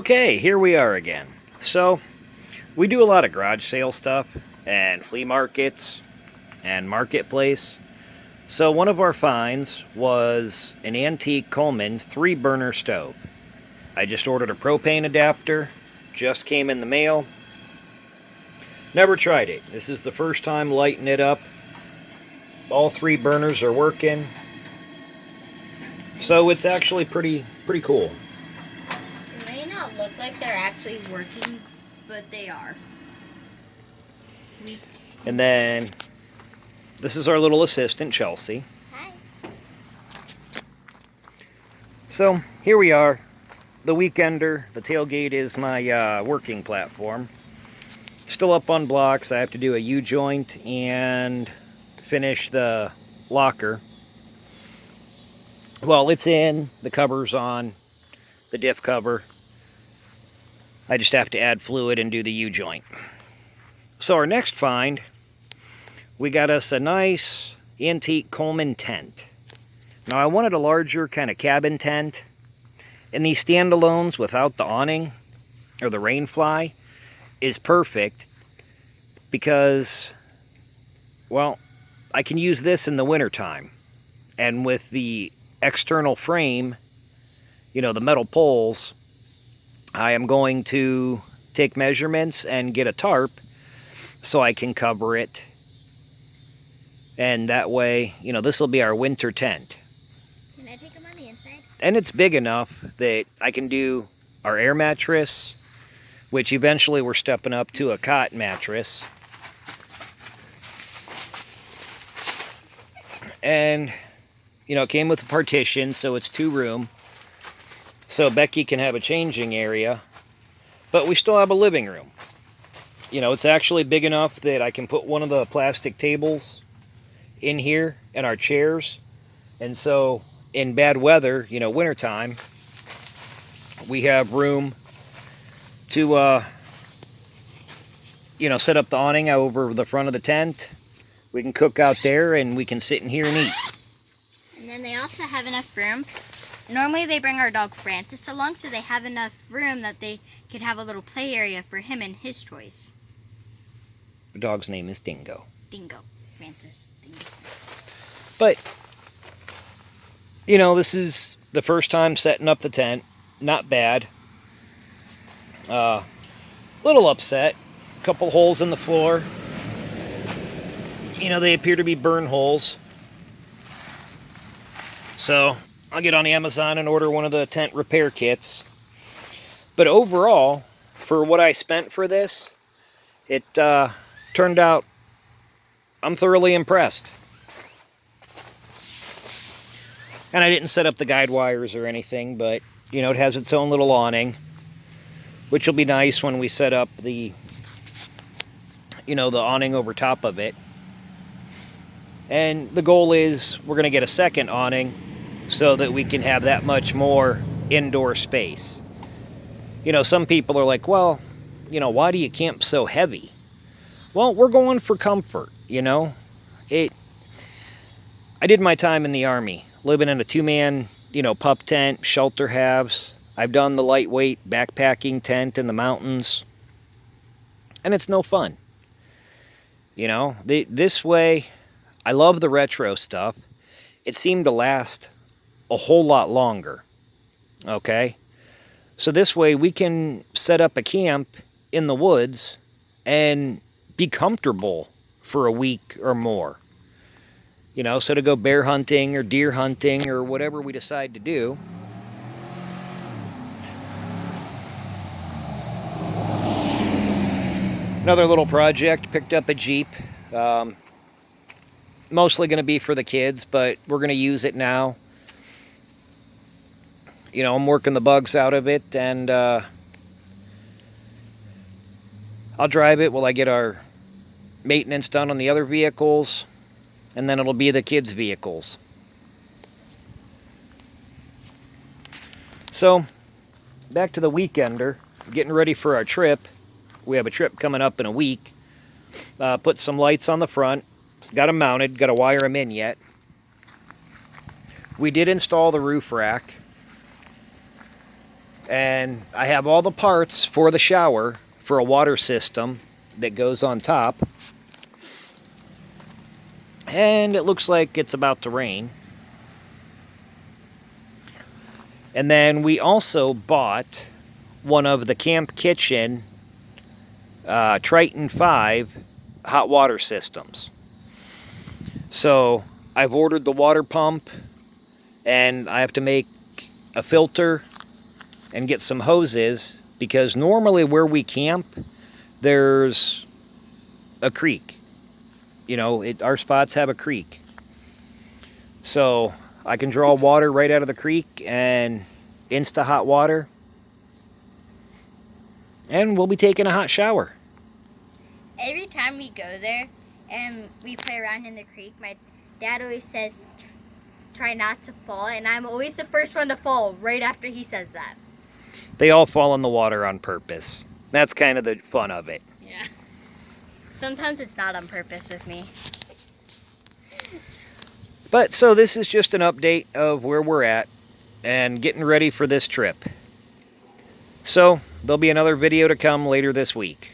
Okay, here we are again. So, we do a lot of garage sale stuff and flea markets and marketplace. So, one of our finds was an antique Coleman 3-burner stove. I just ordered a propane adapter, just came in the mail. Never tried it. This is the first time lighting it up. All 3 burners are working. So, it's actually pretty cool. It may not look like they're actually working, but they are. And then this is our little assistant, Chelsea. Hi. So here we are, the Weekender. The tailgate is my working platform. Still up on blocks. I have to do a U-joint and finish the locker. Well, it's in, the cover's on, the diff cover. I just have to add fluid and do the U-joint. So our next find, we got us a nice antique Coleman tent. Now I wanted a larger kind of cabin tent, and these standalones without the awning or the rain fly is perfect because, well, I can use this in the wintertime. And with the external frame, you know, the metal poles, I am going to take measurements and get a tarp so I can cover it. And that way, you know, this will be our winter tent. Can I take them on the inside? And it's big enough that I can do our air mattress, which eventually we're stepping up to a cot mattress. And, you know, it came with a partition, so it's 2-room. So Becky can have a changing area, but we still have a living room. You know, it's actually big enough that I can put one of the plastic tables in here and our chairs. And so in bad weather, you know, wintertime, we have room to, you know, set up the awning over the front of the tent. We can cook out there and we can sit in here and eat. And then they also have enough room. Normally they bring our dog Francis along, so they have enough room that they could have a little play area for him and his toys. The dog's name is Dingo. Dingo. Francis. Dingo. But, you know, this is the first time setting up the tent. Not bad. Little upset. A couple holes in the floor. You know, they appear to be burn holes. So I'll get on Amazon and order one of the tent repair kits. But overall, for what I spent for this, it turned out, I'm thoroughly impressed. And I didn't set up the guide wires or anything, but, you know, it has its own little awning, which will be nice when we set up the, you know, the awning over top of it. And the goal is we're going to get a second awning so that we can have that much more indoor space. You know, some people are like, well, you know, why do you camp so heavy? Well, we're going for comfort, you know. I did my time in the Army, living in a 2-man, you know, pup tent, shelter halves. I've done the lightweight backpacking tent in the mountains. And it's no fun. You know, this way, I love the retro stuff. It seemed to last a whole lot longer. Okay? So this way we can set up a camp in the woods and be comfortable for a week or more. You know, so to go bear hunting or deer hunting or whatever we decide to do. Another little project, picked up a Jeep. Mostly going to be for the kids, but we're going to use it now. You know, I'm working the bugs out of it, and I'll drive it while I get our maintenance done on the other vehicles, and then it'll be the kids' vehicles. So, back to the Weekender, getting ready for our trip. We have a trip coming up in a week. Put some lights on the front. Got them mounted. Got to wire them in yet. We did install the roof rack. And I have all the parts for the shower for a water system that goes on top. And it looks like it's about to rain. And then we also bought one of the Camp Kitchen Triton 5 hot water systems. So I've ordered the water pump, and I have to make a filter and get some hoses, because normally where we camp, there's a creek. You know, our spots have a creek. So I can draw water right out of the creek and insta hot water. And we'll be taking a hot shower. Every time we go there and we play around in the creek, my dad always says, try not to fall. And I'm always the first one to fall right after he says that. They all fall in the water on purpose. That's kind of the fun of it. Yeah. Sometimes it's not on purpose with me. But so this is just an update of where we're at and getting ready for this trip. So there'll be another video to come later this week.